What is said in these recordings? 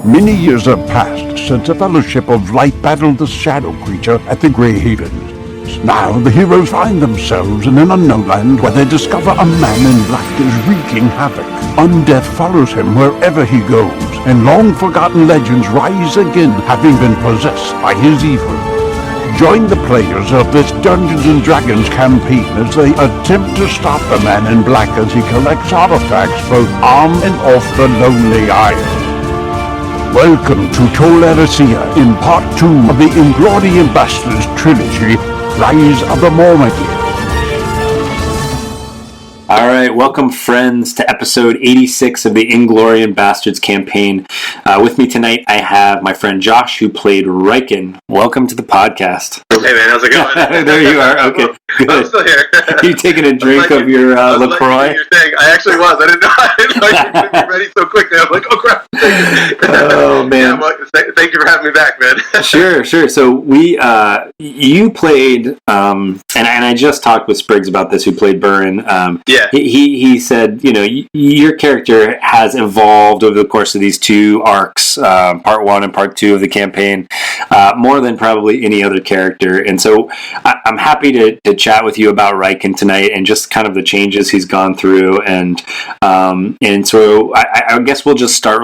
Many years have passed since a fellowship of light battled the shadow creature at the Grey Havens. Now the heroes find themselves in an unknown land where they discover a man in black is wreaking havoc. Undeath follows him wherever he goes, and long-forgotten legends rise again, having been possessed by his evil. Join the players of this Dungeons & Dragons campaign as they attempt to stop the man in black as he collects artifacts both on and off the Lonely Isle. Welcome to Tol Eressëa in Part 2 of the Inglorion Bastards trilogy, Rise of the Mormon. Alright, welcome friends to episode 86 of the Inglorion Bastards campaign. With me tonight I have my friend Josh, who played Raiken. Welcome to the podcast. Hey man, how's it going? There you are, okay. Good. I'm still here. Are you taking a drink of your LaCroix? I actually was. I didn't know you could be ready so quickly. I'm like, oh crap. Oh man. Yeah, thank you for having me back, man. Sure. So you played, and I just talked with Spriggs about this, who played Burren. Yeah. He said, your character has evolved over the course of these two arcs, part 1 and part 2 of the campaign, more than probably any other character. And so I'm happy to chat with you about Raiken tonight and just kind of the changes he's gone through. And so I guess we'll just start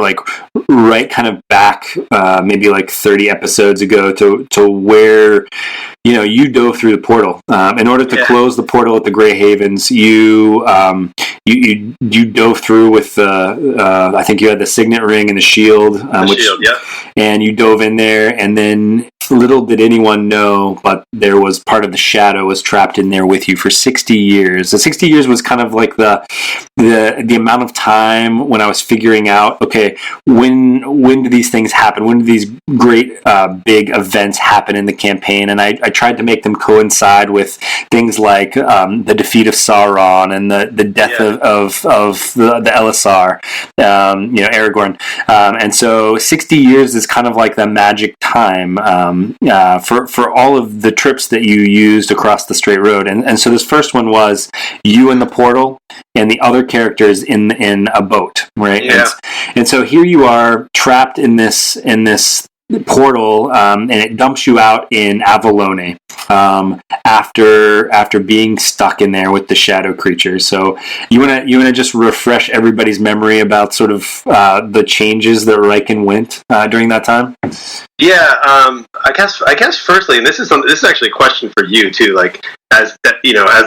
right kind of back, maybe 30 episodes ago to where, you dove through the portal. In order to close the portal at the Grey Havens, you dove through with I think you had the signet ring and the shield. And you dove in there, and then little did anyone know, but there was part of the shadow was trapped in there with you for 60 years. The 60 years was kind of like the amount of time when I was figuring out, okay, when do these things happen? When do these great big events happen in the campaign? And I tried to make them coincide with things like the defeat of Sauron and the death of the Elisar, Aragorn. And so 60 years is kind of like the magic time for all of the trips that you used across the straight road. And so this first one was you in the portal and the other characters in a boat, right? Yeah. And so here you are trapped in this portal, and it dumps you out in Avalone after being stuck in there with the shadow creature. So you wanna just refresh everybody's memory about sort of the changes that Raiken went during that time? Yeah, I guess firstly, and this is actually a question for you too. As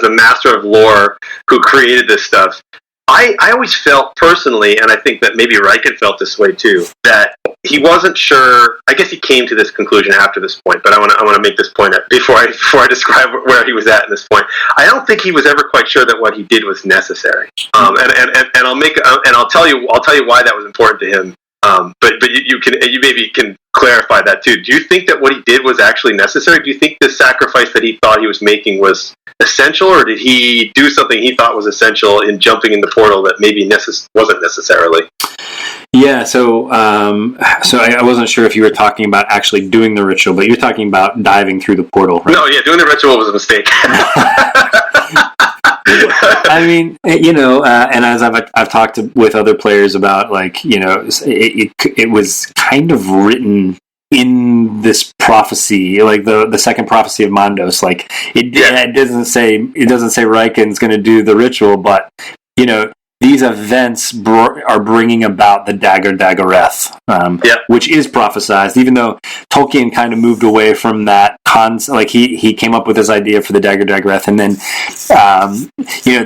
a master of lore who created this stuff, I always felt personally, and I think that maybe Raiken felt this way too, that he wasn't sure. I guess he came to this conclusion after this point, but I want to make this point before I describe where he was at this point. I don't think he was ever quite sure that what he did was necessary. And I'll tell you why that was important to him. But you maybe can clarify that too. Do you think that what he did was actually necessary? Do you think the sacrifice that he thought he was making was essential, or did he do something he thought was essential in jumping in the portal that maybe wasn't necessarily? Yeah, so I wasn't sure if you were talking about actually doing the ritual, but you're talking about diving through the portal, right? No, yeah, doing the ritual was a mistake. I mean, and as I've talked with other players about, it was kind of written in this prophecy, like the second prophecy of Mandos. It doesn't say Raiken's going to do the ritual, but these events are bringing about the Dagoreth, which is prophesized, even though Tolkien kind of moved away from that concept. He came up with this idea for the Dagoreth, and then,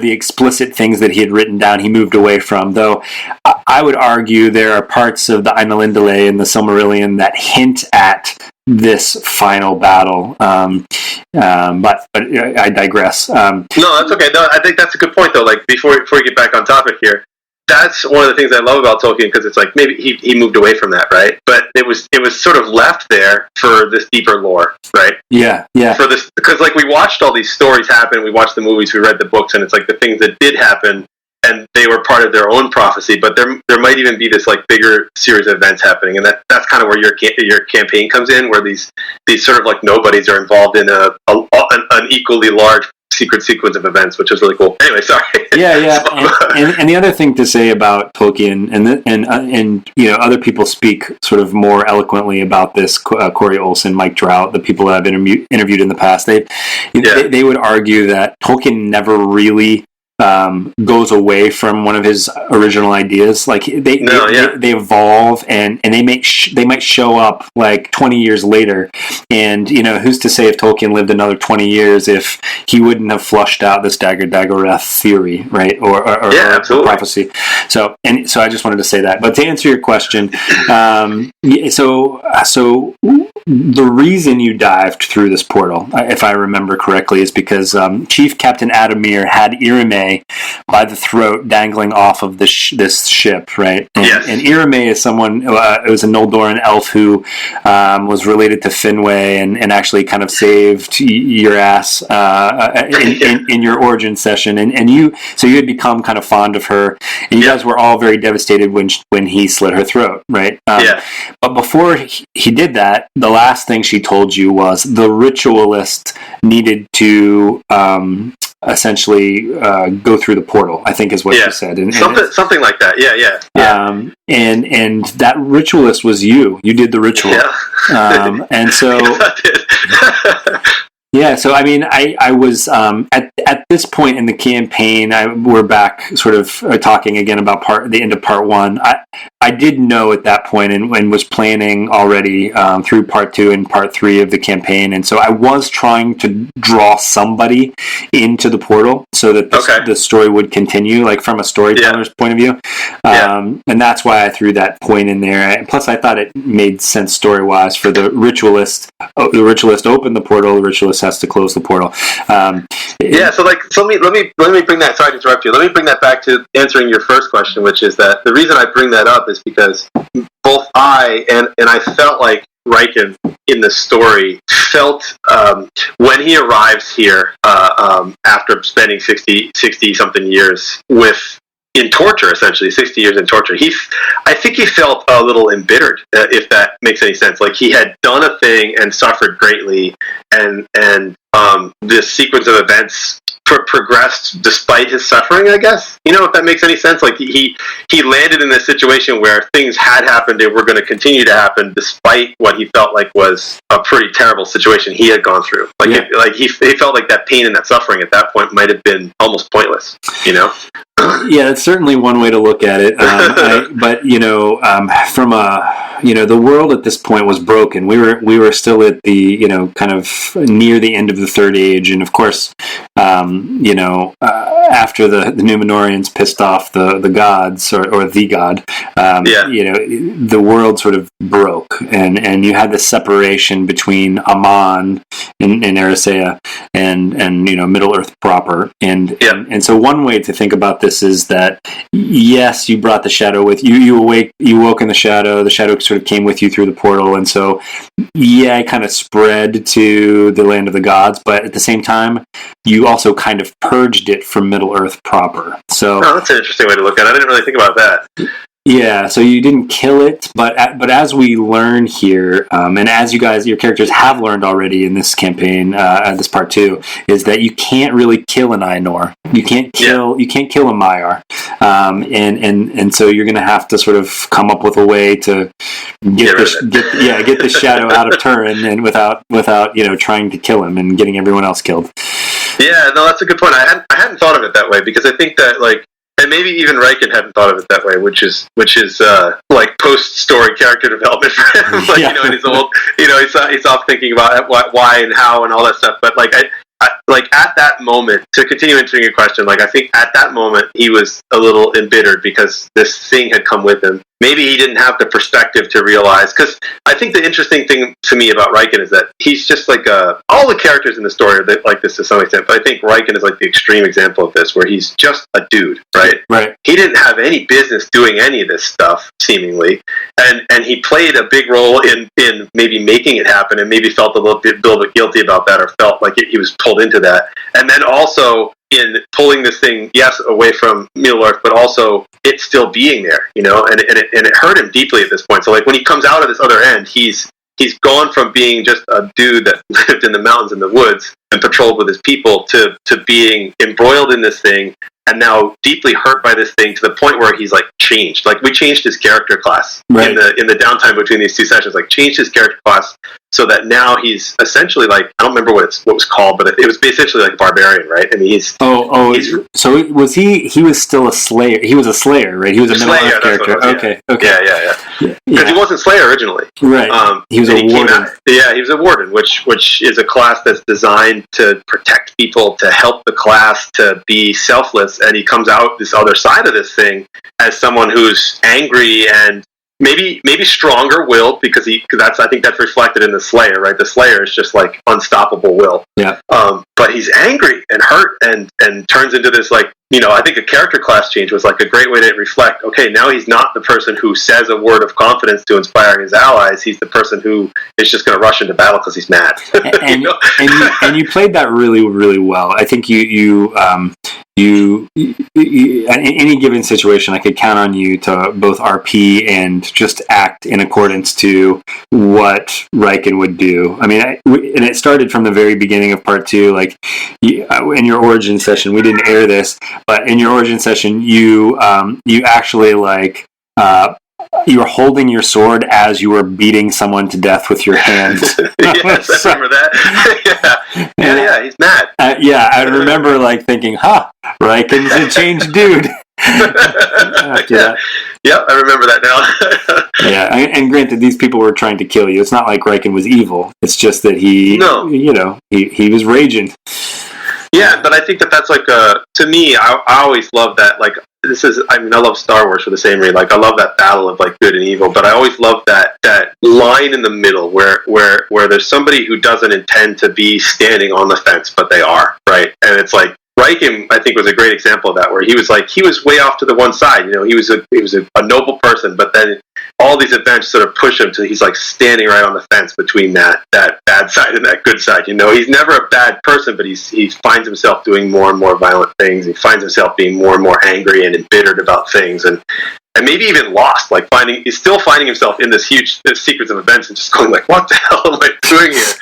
the explicit things that he had written down, he moved away from, though I would argue there are parts of the Ainulindale and the Silmarillion that hint at this final battle, but I digress. No, that's okay. No, I think that's a good point, though. Before we get back on topic here, that's one of the things I love about Tolkien, because it's maybe he moved away from that, right? But it was sort of left there for this deeper lore, right? Yeah. For this, because we watched all these stories happen, we watched the movies, we read the books, and it's the things that did happen, and they were part of their own prophecy, but there might even be this bigger series of events happening, and that's kind of where your campaign comes in, where these sort of nobodies are involved in an equally large secret sequence of events, which is really cool. Anyway, sorry. Yeah. And the other thing to say about Tolkien, and other people speak sort of more eloquently about this. Corey Olsen, Mike Trout, the people that I've interviewed in the past, they would argue that Tolkien never really goes away from one of his original ideas. Like they evolve and they might show up like 20 years later, and who's to say if Tolkien lived another 20 years if he wouldn't have flushed out this Dagordagorath theory, right? Or prophecy. So I just wanted to say that. But to answer your question, so the reason you dived through this portal, if I remember correctly, is because Chief Captain Adamir had Irime by the throat dangling off of this ship, right? And Irime is someone, it was a Noldoran elf who was related to Finwë and actually kind of saved your ass in your origin session. And you had become kind of fond of her, and you guys were all very devastated when he slit her throat, right? But before he did that, the last thing she told you was the ritualist needed to essentially go through the portal, I think is what she said. And something like that. Yeah. And that ritualist was you. You did the ritual. Yeah. And so yeah, so I mean, I was at this point in the campaign. We're back, sort of talking again about the end of part 1. I did know at that point and was planning already through part 2 and part 3 of the campaign, and so I was trying to draw somebody into the portal so that the story would continue, like from a storyteller's point of view. And that's why I threw that point in there. And plus, I thought it made sense story-wise for the ritualist. The ritualist opened the portal. The ritualist has to close the portal. So let me bring that. Sorry to interrupt you. Let me bring that back to answering your first question, which is that the reason I bring that up is because both I and I felt like Raiken in the story felt when he arrives here after spending 60 something years in torture, essentially 60 years in torture. I think he felt a little embittered, if that makes any sense. Like he had done a thing and suffered greatly, and this sequence of events progressed despite his suffering, I guess. If that makes any sense. Like he landed in this situation where things had happened and were going to continue to happen despite what he felt like was a pretty terrible situation he had gone through. He felt like that pain and that suffering at that point might have been almost pointless, Yeah, it's certainly one way to look at it. But from the world at this point was broken. We were still at the kind of near the end of the Third Age, and of course, after the Númenóreans pissed off the gods or the god, the world sort of broke, and you had this separation between Aman in Erisea and Middle Earth proper, and so one way to think about this is that yes, you brought the shadow with you. You woke in the shadow. The shadow sort of came with you through the portal, and so it kind of spread to the land of the gods. But at the same time, you also kind of purged it from Middle Earth proper. So that's an interesting way to look at it. I didn't really think about that. Yeah, so you didn't kill it, but as we learn here, and as your characters have learned already in this campaign, this part 2, is that you can't really kill an Ainur. You can't kill a Maiar, and so you're going to have to sort of come up with a way to get the shadow out of Turin, and without trying to kill him and getting everyone else killed. Yeah, no, that's a good point. I hadn't thought of it that way, because I think that and maybe even Raiken hadn't thought of it that way, which is like post-story character development for him. In his old, he's off thinking about why and how and all that stuff. But at that moment, to continue answering your question, I think at that moment he was a little embittered because this thing had come with him. Maybe he didn't have the perspective to realize, because I think the interesting thing to me about Raiken is that he's just all the characters in the story are like this to some extent, but I think Raiken is like the extreme example of this, where he's just a dude, right? Right. He didn't have any business doing any of this stuff, seemingly, and he played a big role in maybe making it happen, and maybe felt a little bit guilty about that, or felt like he was pulled into that, and then also in pulling this thing, yes, away from Middle Earth, but also it still being there, and it hurt him deeply at this point. So when he comes out of this other end, he's he's gone from being just a dude that lived in the mountains and the woods and patrolled with his people to being embroiled in this thing and now deeply hurt by this thing to the point where he's like changed. Like we changed his character class in the downtime between these two sessions. Like changed his character class so that now he's essentially like, I don't remember what was called, but it was essentially like barbarian, right? I mean, he's so was he was still a slayer? He was a slayer, right? He was a Middle Earth character. Okay. Yeah. Because he wasn't Slayer originally, right? He was a warden. He was a warden, which is a class that's designed to protect people, to help the class, to be selfless, and he comes out this other side of this thing as someone who's angry and maybe stronger willed because I think that's reflected in the Slayer, right? The Slayer is just like unstoppable will. Yeah. But he's angry and hurt and turns into this like, I think a character class change was like a great way to reflect, okay, now he's not the person who says a word of confidence to inspire his allies. He's the person who is just going to rush into battle because he's mad. And you played that really, really well. I think you in any given situation, I could count on you to both RP and just act in accordance to what Raiken would do. I mean, and it started from the very beginning of part 2. Like in your origin session, we didn't air this, but in your origin session, you actually like. You were holding your sword as you were beating someone to death with your hands. Yes, I remember that. Yeah, he's mad. I remember like thinking, Raiken's a changed dude. Yeah, I remember that now. Yeah, and granted, these people were trying to kill you. It's not like Raiken was evil. It's just that he was raging. Yeah, but I think that's like to me, I always love that. Like I love Star Wars for the same reason. Like I love that battle of like good and evil, but I always love that line in the middle where there's somebody who doesn't intend to be standing on the fence, but they are, right? And it's like Raiken, I think, was a great example of that, where he was way off to the one side. He was a noble person, but then all these events sort of push him to he's like standing right on the fence between that bad side and that good side. He's never a bad person, but he finds himself doing more and more violent things. He finds himself being more and more angry and embittered about things, and maybe even lost. Like he's still finding himself in this sequence of events and just going like, "What the hell am I doing here?"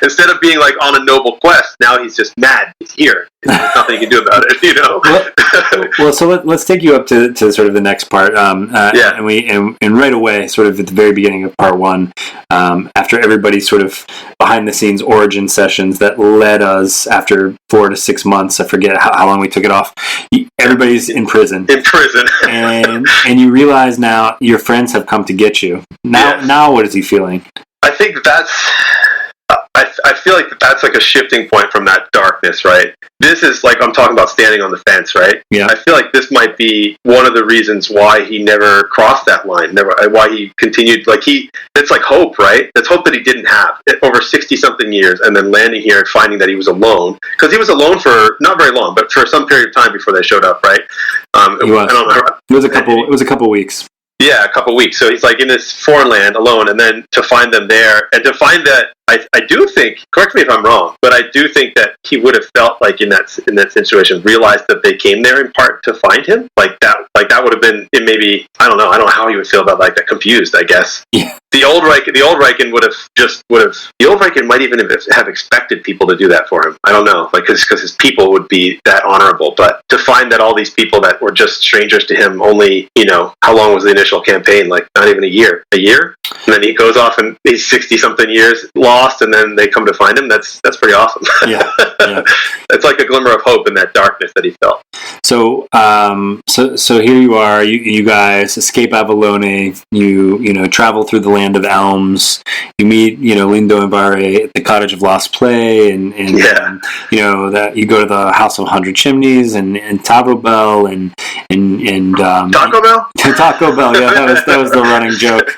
Instead of being like on a noble quest, now he's just mad. He's here. There's nothing he can do about it. Well, so let's take you up to sort of the next part. And right away, sort of at the very beginning of part 1, after everybody's sort of behind the scenes origin sessions that led us after 4 to 6 months. I forget how long we took it off. Everybody's in prison. And you realize now your friends have come to get you. Now what is he feeling? I think I feel like that's like a shifting point from that darkness, right? This is like, I'm talking about standing on the fence, right? Yeah. I feel like this might be one of the reasons why he never crossed that line, why he continued, it's like hope, right? That's hope that he didn't have over 60-something years, and then landing here and finding that he was alone. Because he was alone for, not very long, but for some period of time before they showed up, right? He was. It was a couple weeks. Yeah, a couple weeks. So he's like in this foreign land alone, and then to find them there, and to find that, I do think, correct me if I'm wrong, but I do think that he would have felt like in that situation, realized that they came there in part to find him. Like that would have been, it maybe, I don't know how he would feel about that, confused, I guess. Yeah. The old Raiken the old Raiken might even have expected people to do that for him. I don't know, because his people would be that honorable. But to find that all these people that were just strangers to him, only, how long was the initial campaign? Like not even a year, and then he goes off and he's 60-something years lost, and then they come to find him. That's pretty awesome. Yeah. It's like a glimmer of hope in that darkness that he felt. So here you are. You guys escape Avalone. You travel through the land of elms. You meet Lindo and Vare at the Cottage of Lost Play, and that you go to the House of 100 Chimneys and Taco Bell and Taco Bell. Taco Bell. Yeah, that was the running joke.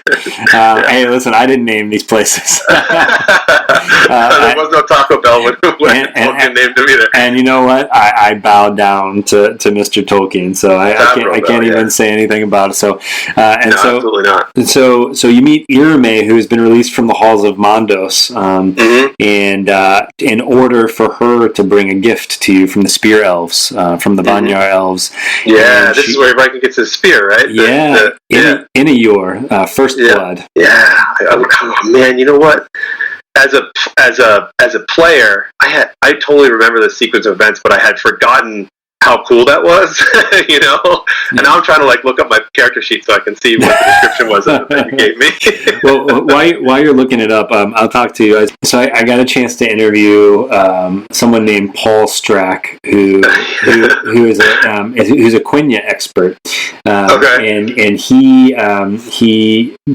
Hey, listen, I didn't name these places. There was no Taco Bell when Tolkien named him either. And you know what? I bow down to Mr. Tolkien, so I can't even say anything about it. So absolutely not. So you meet Irme, who has been released from the halls of Mondos, and in order for her to bring a gift to you from the Spear Elves, from the Vanyar Elves. Yeah, this is where Raiken gets his spear, right? Inayor, First Blood. Yeah. Oh man, you know what? As a player, I totally remember the sequence of events, but I had forgotten how cool that was, you know? And now I'm trying to look up my character sheet so I can see what the description was that you gave me. Well, while you're looking it up, I'll talk to you. So I got a chance to interview someone named Paul Strack, who is who's a Quenya expert. And he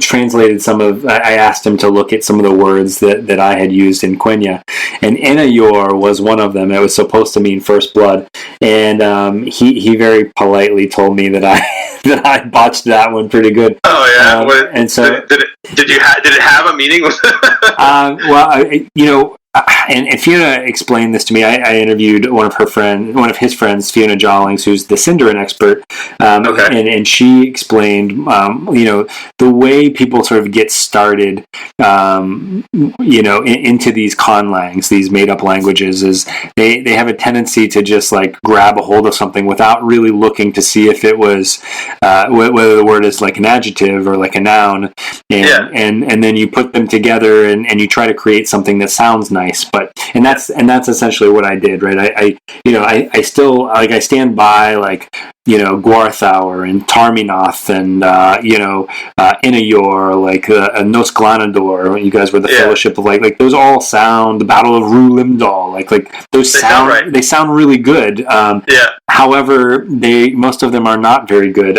translated some of. I asked him to look at some of the words that I had used in Quenya, and Inayor was one of them. It was supposed to mean first blood, and he very politely told me that I botched that one pretty good. Oh yeah, and so did it have a meaning? And Fiona explained this to me. I interviewed one of his friends, Fiona Jolings, who's the Sindarin expert, and she explained, the way people sort of get started, into these conlangs, these made-up languages, is they have a tendency to just grab a hold of something without really looking to see if it was whether the word is an adjective or a noun, and then you put them together and you try to create something that sounds nice. But that's essentially what I did, right? I still I stand by Gwarthaur and Tarminoth and Inayor, Nos Glanador. You guys were the Fellowship of those all sound, the Battle of Rue Limdal, those sound right. They sound really good. However, most of them are not very good.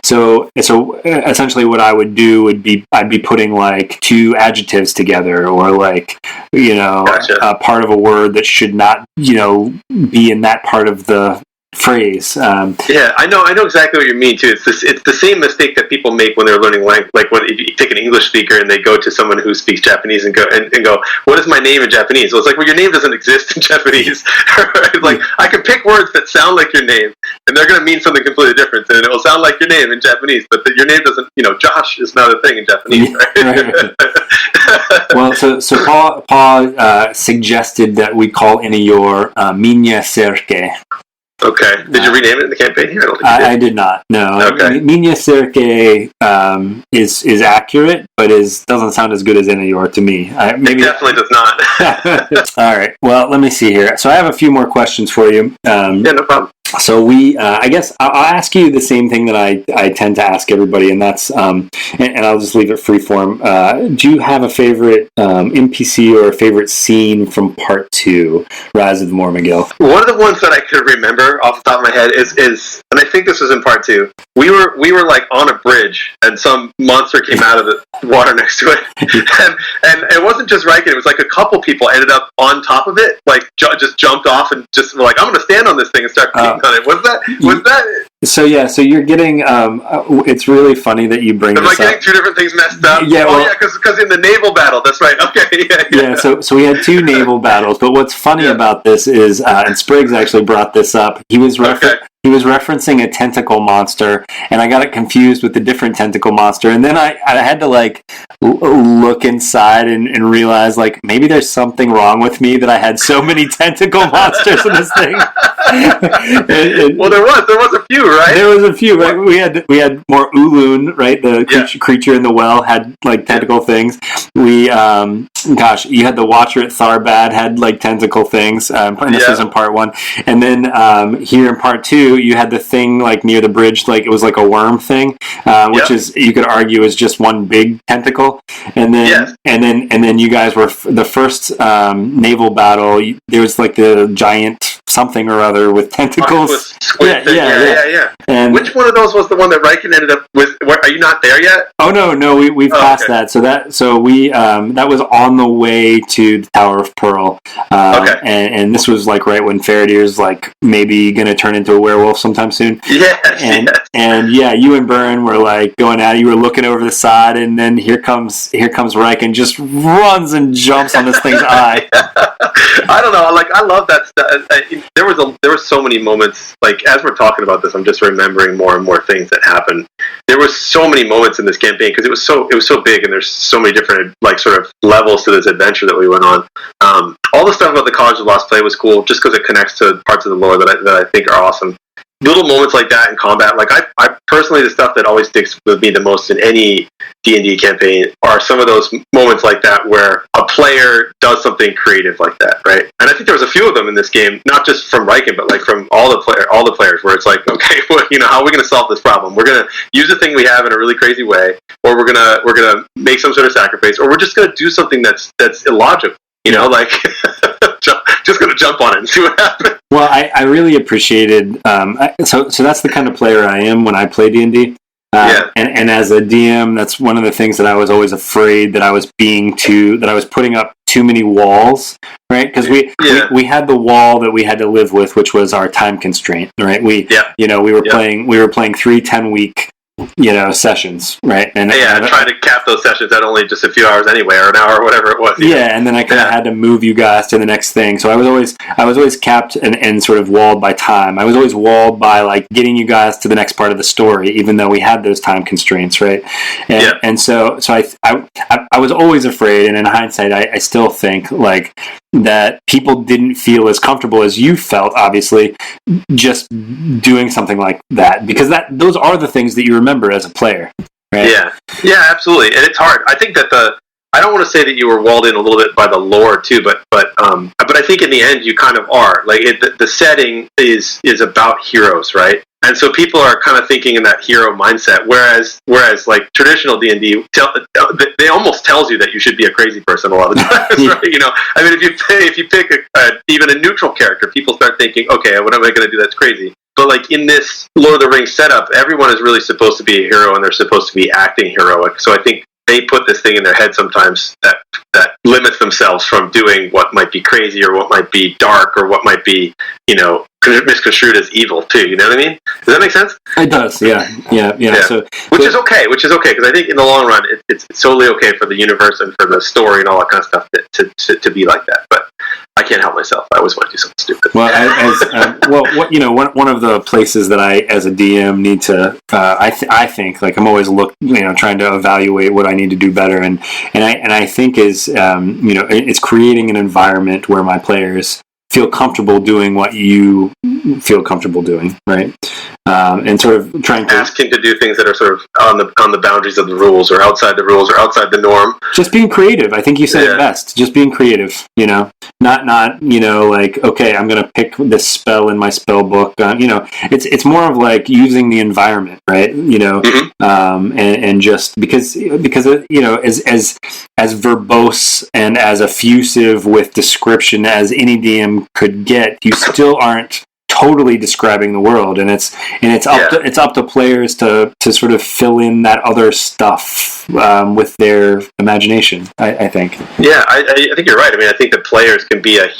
So essentially, what I would do I'd be putting two adjectives together, or Gotcha. a part of a word that should not be in that part of the phrase. I know exactly what you mean too. It's the same mistake that people make when they're learning language. If you take an English speaker and they go to someone who speaks Japanese and go, what is my name in Japanese? Well, it's your name doesn't exist in Japanese. I can pick words that sound like your name, and they're going to mean something completely different, and it will sound like your name in Japanese, but your name doesn't. Josh is not a thing in Japanese, right? Well, so Paul suggested that we call Inayor Minya Serke. Okay. Did you rename it in the campaign here? I did not. No. Okay. Minya Serke is accurate, but doesn't sound as good as Inayor to me. It definitely does not. All right. Well, let me see here. So I have a few more questions for you. No problem. So I guess I'll ask you the same thing that I tend to ask everybody, and that's, and I'll just leave it free form. Do you have a favorite NPC or a favorite scene from Part 2, Rise of the Mormagil? One of the ones that I could remember off the top of my head is, and I think this was in Part 2. We were on a bridge, and some monster came out of the water next to it, and it wasn't just Raiken. It was a couple people ended up on top of it, just jumped off and just were I'm going to stand on this thing and start peeing on it. Was that? So you're getting. It's really funny that you bring. Am I getting two different things messed up? Yeah. Because in the naval battle, that's right. Okay. Yeah. So we had two naval battles, but what's funny about this is, and Spriggs actually brought this up. He was referencing a tentacle monster, and I got it confused with a different tentacle monster. And then I had to look inside and realize maybe there's something wrong with me that I had so many tentacle monsters in this thing. Well, there was a few, right? There was a few. Right? We had more Ulun, right? The creature in the well had tentacle things. We you had the Watcher at Tharbad had tentacle things. And this was in Part 1, and then here in Part 2. You had the thing near the bridge, it was a worm thing, which is, you could argue, is just one big tentacle. And then you guys were the first naval battle. There was the giant something or other with tentacles. Yeah. And which one of those was the one that Raiken ended up with? Are you not there yet? Oh no, we've passed that. So we that was on on the way to the Tower of Pearl. And this was like right when Faradyr's like maybe going to turn into a werewolf sometime soon. And you and Byrne were like going at it. You were looking over the side, and then here comes Raiken, just runs and jumps on this thing's eye. I don't know. Like, I love that stuff. There were so many moments. Like, as we're talking about this, I'm just remembering more and more things that happened. There was so many moments in this campaign because it was so big, and there's so many different like sort of levels to this adventure that we went on. All the stuff about the College of Lost Play was cool, just because it connects to parts of the lore that I think are awesome. Little moments like that in combat, like I personally, the stuff that always sticks with me the most in any D&D campaign are some of those moments like that where a player does something creative like that, right? And I think there was a few of them in this game, not just from Raiken, but like from all the players, where it's like, okay, well, how are we going to solve this problem? We're going to use the thing we have in a really crazy way, or we're gonna make some sort of sacrifice, or we're just going to do something that's illogical, like just going to jump on it and see what happens. Well, I really appreciated. So that's the kind of player I am when I play D&D. And as a DM, that's one of the things that I was always afraid that I was putting up too many walls, right? Because we had the wall that we had to live with, which was our time constraint, right? We were playing 3 10-week sessions, right? And try to cap those sessions at only just a few hours anyway, or an hour, or whatever it was. And then I kind of had to move you guys to the next thing. So I was always capped and sort of walled by time. I was always walled by like getting you guys to the next part of the story, even though we had those time constraints, right? And so I was always afraid, and in hindsight, I still think like that people didn't feel as comfortable as you felt, obviously, just doing something like that, because those are the things that you remember as a player, right? Yeah, absolutely. And it's hard. I think that I don't want to say that you were walled in a little bit by the lore too, but I think in the end you kind of are. Like the setting is about heroes, right? And so people are kind of thinking in that hero mindset, whereas like traditional D&D, they almost tells you that you should be a crazy person a lot of times, right? I mean, if you pick even a neutral character, people start thinking, okay, what am I going to do that's crazy? But like in this Lord of the Rings setup, everyone is really supposed to be a hero, and they're supposed to be acting heroic. So I think they put this thing in their head sometimes that limits themselves from doing what might be crazy, or what might be dark, or what might be, misconstrued as evil too. You know what I mean? Does that make sense? It does. Yeah. So, which is okay, because I think in the long run, it's totally okay for the universe and for the story and all that kind of stuff to be like that. But I can't help myself. I always want to do something stupid. Well, one of the places that I, as a DM, need to, I think, like I'm always trying to evaluate what I need to do better, and I think is, it's creating an environment where my players feel comfortable doing what you feel comfortable doing, right? And sort of trying to asking to do things that are sort of on the boundaries of the rules, or outside the rules, or outside the norm. Just being creative. I think you said it best. Just being creative. Not like, okay, I'm going to pick this spell in my spell book. It's more of like using the environment, right? And just because as verbose and as effusive with description as any DM could get, you still aren't totally describing the world, and it's up to players to sort of fill in that other stuff with their imagination. I think. Yeah, I think you're right. I mean, I think that players can be a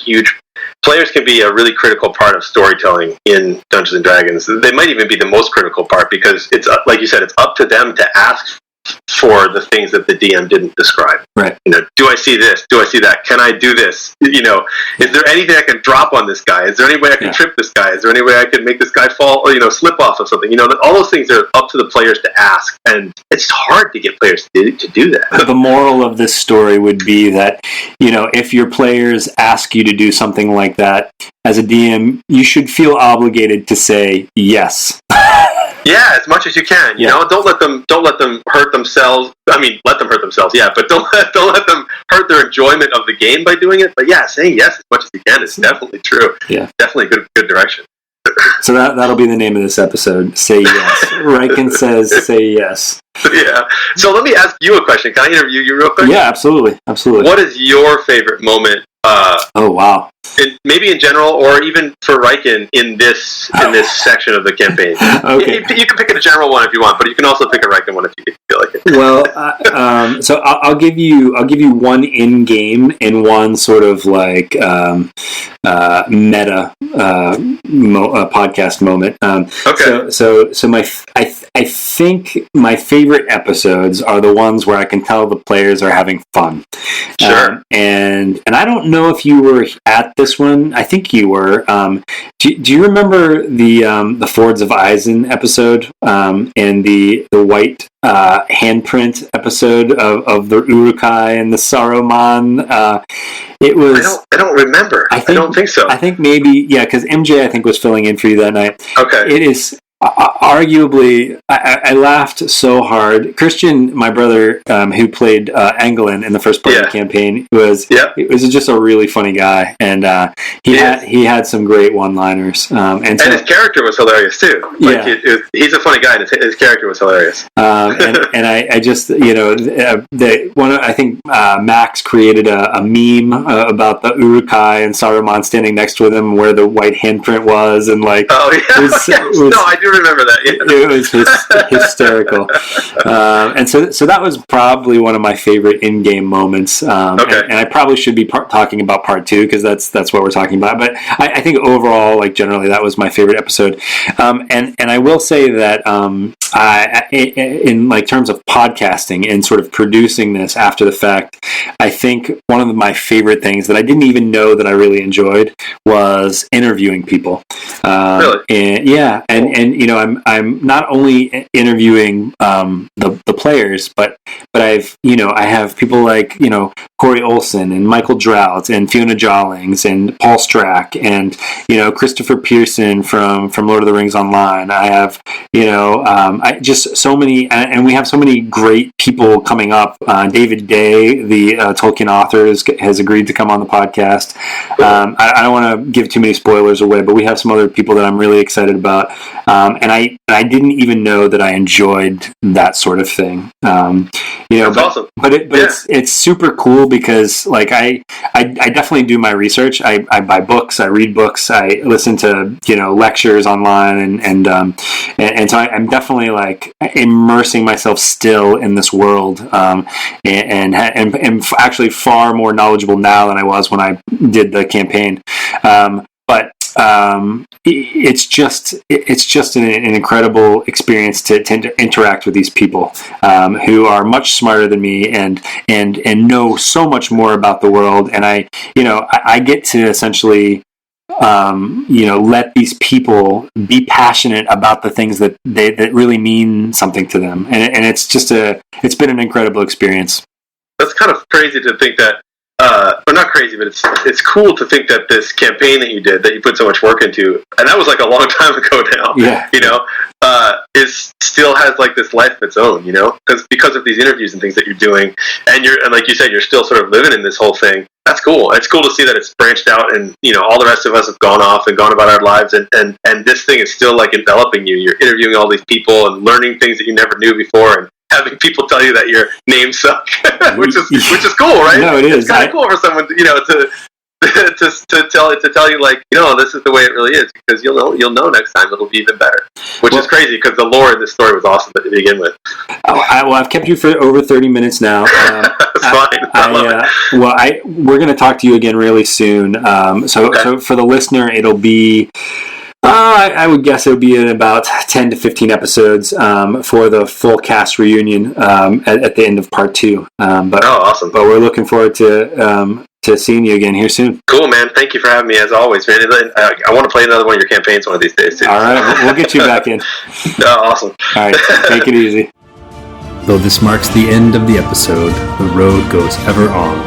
really critical part of storytelling in Dungeons and Dragons. They might even be the most critical part, because it's like you said, it's up to them to ask for the things that the DM didn't describe. Right. Do I see this? Do I see that? Can I do this? Is there anything I can drop on this guy? Is there any way I can trip this guy? Is there any way I can make this guy fall, or, slip off of something? All those things are up to the players to ask, and it's hard to get players to do that. The moral of this story would be that, if your players ask you to do something like that, as a DM, you should feel obligated to say yes. Yeah, as much as you can. Don't let them hurt themselves. I mean, let them hurt themselves. Yeah, but don't let them hurt their enjoyment of the game by doing it. But yeah, saying yes as much as you can is definitely true. Yeah, definitely good direction. So that'll be the name of this episode. Say yes. Raiken says, "Say yes." Yeah. So let me ask you a question. Can I interview you real quick? Yeah, absolutely. What is your favorite moment Oh wow! Maybe in general, or even for Raiken in this section of the campaign. Okay. You can pick a general one if you want, but you can also pick a Raiken one if you feel like it. Well, so I'll give you one in game and one sort of like meta podcast moment. Okay. So I think my favorite episodes are the ones where I can tell the players are having fun. Sure. And I don't know if you were at this one. I think you were. Do you remember the Fords of Eisen episode and the white handprint episode of the Urukai and the Saruman? It was. I don't remember. I don't think so. I think maybe because MJ I think was filling in for you that night. Okay. It is. Arguably, I laughed so hard. Christian, my brother, who played Angelin in the first part of the campaign, was just a really funny guy, and he had some great one-liners. And his character was hilarious too. He's a funny guy, and his character was hilarious. And I just I think Max created a meme about the Urukai and Saruman standing next to them, where the white handprint was, and like no, I do remember that. Yeah. It was hysterical, and so that was probably one of my favorite in-game moments. And I probably should be talking about part 2 because that's what we're talking about. But I think overall, like generally, that was my favorite episode. And I will say that in like terms of podcasting and sort of producing this after the fact, I think one of my favorite things that I didn't even know that I really enjoyed was interviewing people. Really? And I'm not only interviewing the players, but I have people like Corey Olsen and Michael Drought and Fiona Jolings and Paul Strack and Christopher Pearson from Lord of the Rings Online. I have just so many, and we have so many great people coming up. David Day, the Tolkien author, has agreed to come on the podcast. I don't want to give too many spoilers away, but we have some other people that I'm really excited about. And I didn't even know that I enjoyed that sort of thing. That's awesome. But it's super cool because like I definitely do my research. I buy books, I read books, I listen to lectures online, and so I'm definitely like immersing myself still in this world, and actually far more knowledgeable now than I was when I did the campaign. But it's just an incredible experience to interact with these people who are much smarter than me and know so much more about the world, and I get to essentially let these people be passionate about the things that really mean something to them, and it's been an incredible experience. That's kind of crazy to think that. But not crazy, but it's cool to think that this campaign that you did, that you put so much work into, and that was like a long time ago now. Still has like this life of its own, because of these interviews and things that you're doing, and like you said, you're still sort of living in this whole thing. That's cool. It's cool to see that it's branched out, and all the rest of us have gone off and gone about our lives, and this thing is still like enveloping you. You're interviewing all these people and learning things that you never knew before, and having people tell you that your name sucks, which is cool, right? No, it is. It's kind of cool for someone to tell you like this is the way it really is, because you'll know next time it'll be even better. Which is crazy because the lore in this story was awesome to begin with. I've kept you for over 30 minutes now. That's fine. We're going to talk to you again really soon. So for the listener, it'll be. I would guess it would be in about 10 to 15 episodes for the full cast reunion at the end of part 2. Awesome! But we're looking forward to seeing you again here soon. Cool, man. Thank you for having me as always, man. I want to play another one of your campaigns one of these days too. All right, we'll get you back in. Awesome. All right, take it easy. Though this marks the end of the episode, the road goes ever on.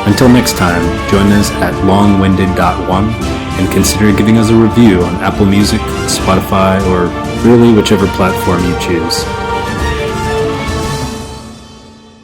Until next time, join us at longwinded.one and consider giving us a review on Apple Music, Spotify, or really whichever platform you choose.